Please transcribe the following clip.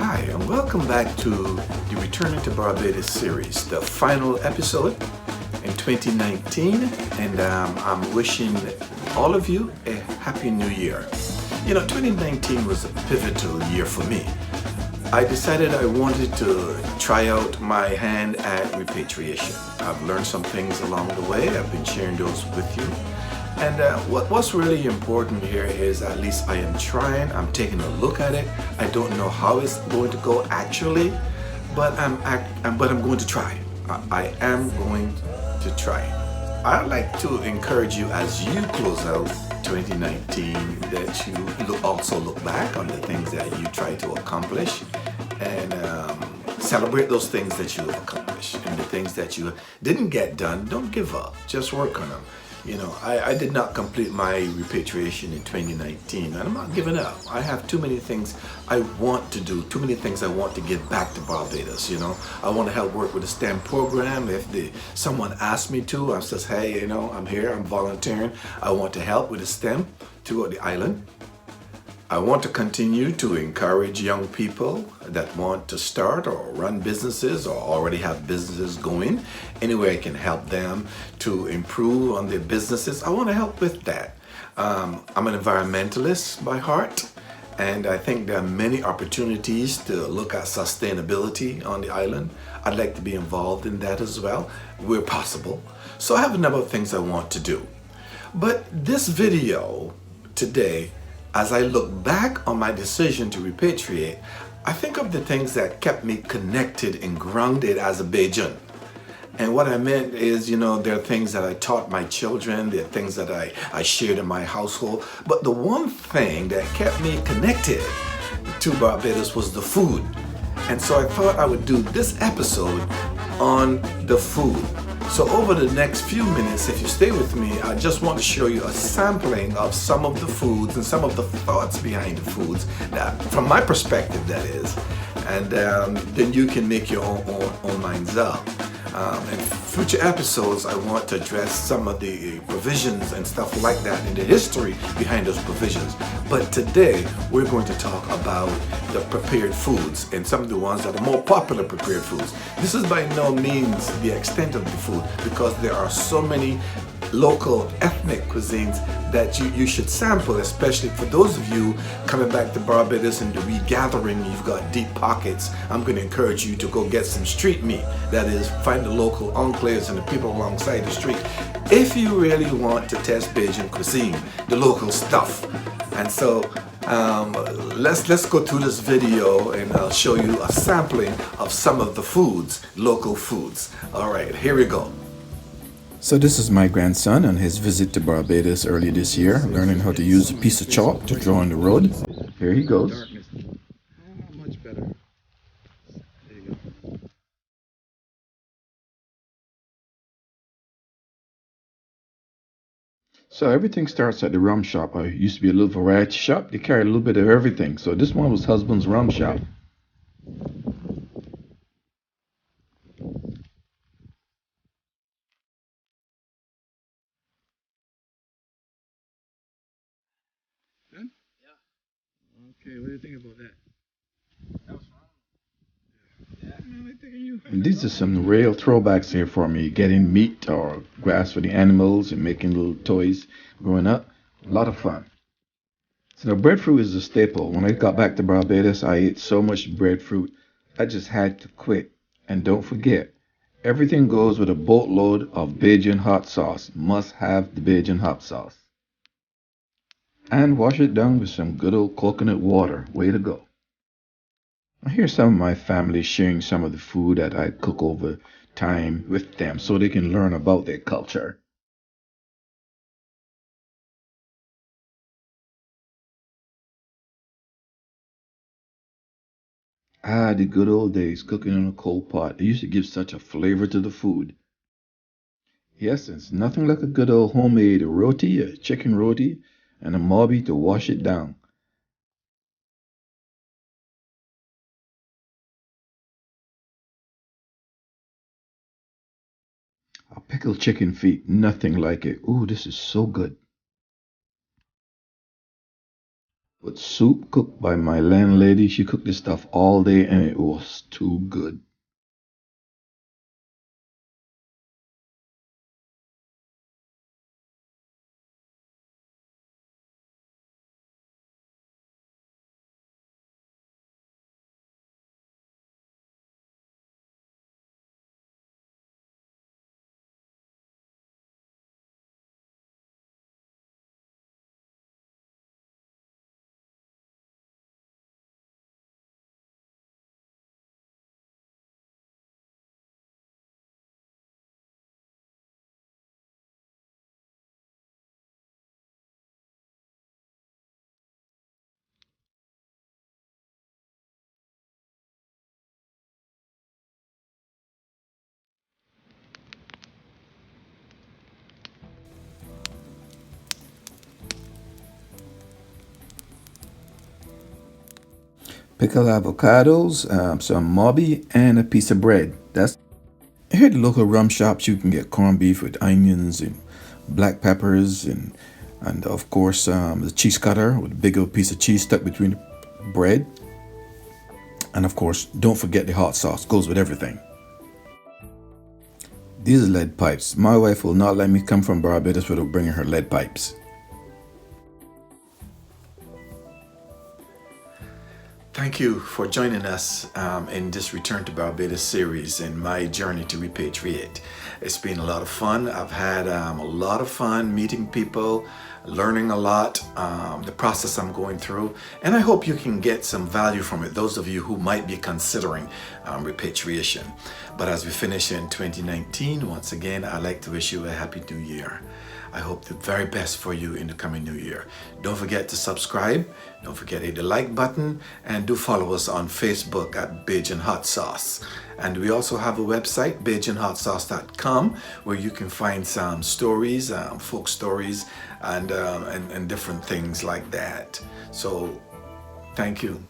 Hi, and welcome back to the Returning to Barbados series, the final episode in 2019, and I'm wishing all of you a happy new year. 2019 was a pivotal year for me. I decided I wanted to try out my hand at repatriation. I've learned some things along the way. I've been sharing those with you. And what's really important here is at least I am trying, I'm taking a look at it. I don't know how it's going to go actually, but I'm going to try. I am going to try. I'd like to encourage you as you close out 2019 that you also look back on the things that you try to accomplish and celebrate those things that you have accomplished, and the things that you didn't get done, don't give up, just work on them. I did not complete my repatriation in 2019, and I'm not giving up. I have too many things I want to do, too many things I want to give back to Barbados. I want to help work with the STEM program. If someone asks me to, I says, hey, I'm here, I'm volunteering. I want to help with the STEM throughout the island. I want to continue to encourage young people that want to start or run businesses or already have businesses going. Any way I can help them to improve on their businesses, I want to help with that. I'm an environmentalist by heart, and I think there are many opportunities to look at sustainability on the island. I'd like to be involved in that as well, where possible. So I have a number of things I want to do. But this video today, as I look back on my decision to repatriate, I think of the things that kept me connected and grounded as a Bajan. And what I meant is, there are things that I taught my children, there are things that I shared in my household. But the one thing that kept me connected to Barbados was the food. And so I thought I would do this episode on the food. So over the next few minutes, if you stay with me, I just want to show you a sampling of some of the foods and some of the thoughts behind the foods, that, from my perspective, that is. And then you can make your own minds up. In future episodes, I want to address some of the provisions and stuff like that and the history behind those provisions. But today, we're going to talk about the prepared foods and some of the ones that are more popular prepared foods. This is by no means the extent of the food, because there are so many local ethnic cuisines that you should sample, especially for those of you coming back to Barbados and the regathering. You've got deep pockets. I'm going to encourage you to go get some street meat. That is, find the local enclaves and the people alongside the street. If you really want to test Bajan cuisine, the local stuff. And so let's go through this video and I'll show you a sampling of some of the foods, local foods. All right, here we go. So this is my grandson on his visit to Barbados early this year, learning how to use a piece of chalk to draw on the road. Here he goes. Much better. There you go. So everything starts at the Rum Shop. It used to be a little variety shop. They carry a little bit of everything. So this one was husband's Rum Shop. Done? Yeah. Okay, what do you think about that? That was fun. Yeah, man, I'm taking you. And these are some real throwbacks here for me. Getting meat or grass for the animals and making little toys growing up. A lot of fun. So now breadfruit is a staple. When I got back to Barbados, I ate so much breadfruit, I just had to quit. And don't forget, everything goes with a boatload of Bajan hot sauce. Must have the Bajan hot sauce. And wash it down with some good old coconut water. Way to go. Here's some of my family sharing some of the food that I cook over time with them so they can learn about their culture. Ah, the good old days, cooking in a coal pot. It used to give such a flavor to the food. Yes, it's nothing like a good old homemade roti, a chicken roti, and a mobby to wash it down. A pickled chicken feet, nothing like it. Ooh, this is so good. But soup cooked by my landlady, she cooked this stuff all day and it was too good. Pickled avocados, some mobby, and a piece of bread. That's here at the local rum shops. You can get corned beef with onions and black peppers, and of course the cheese cutter with a big old piece of cheese stuck between the bread. And of course, don't forget the hot sauce. Goes with everything. These are lead pipes. My wife will not let me come from Barbados without bringing her lead pipes. Thank you for joining us in this Return to Barbados series in my journey to repatriate. It's been a lot of fun. I've had a lot of fun meeting people, learning a lot, the process I'm going through, and I hope you can get some value from it, those of you who might be considering repatriation. But as we finish in 2019, once again, I'd like to wish you a happy new year. I hope the very best for you in the coming new year. Don't forget to subscribe. Don't forget to hit the like button, and do follow us on Facebook at Bajan Hotsauce. And we also have a website, bajanhotsauce.com, where you can find some stories, folk stories, and different things like that. So thank you.